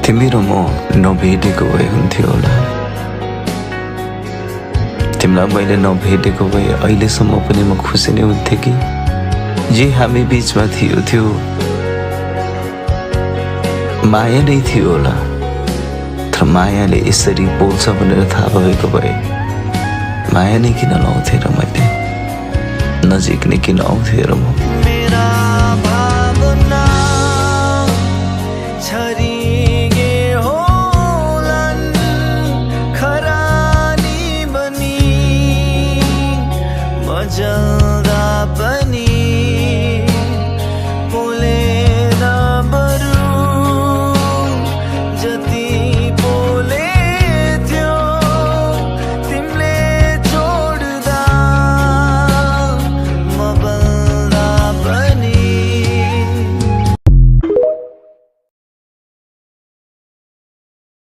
तिमी र म नभेटेको भए हुन्थ्यो होला। तिमीलाई मैले नभेटेको भए अहिलेसम्म पनि म खुसी नै हुन्थेँ कि जे हामी बीचमा थियो त्यो माया नै थियो होला। तर मायाले यसरी बोल्छ भनेर थाहा भएको भए माया नै किन लाउँथे र मैले नजिक नै किन आउँथे र म।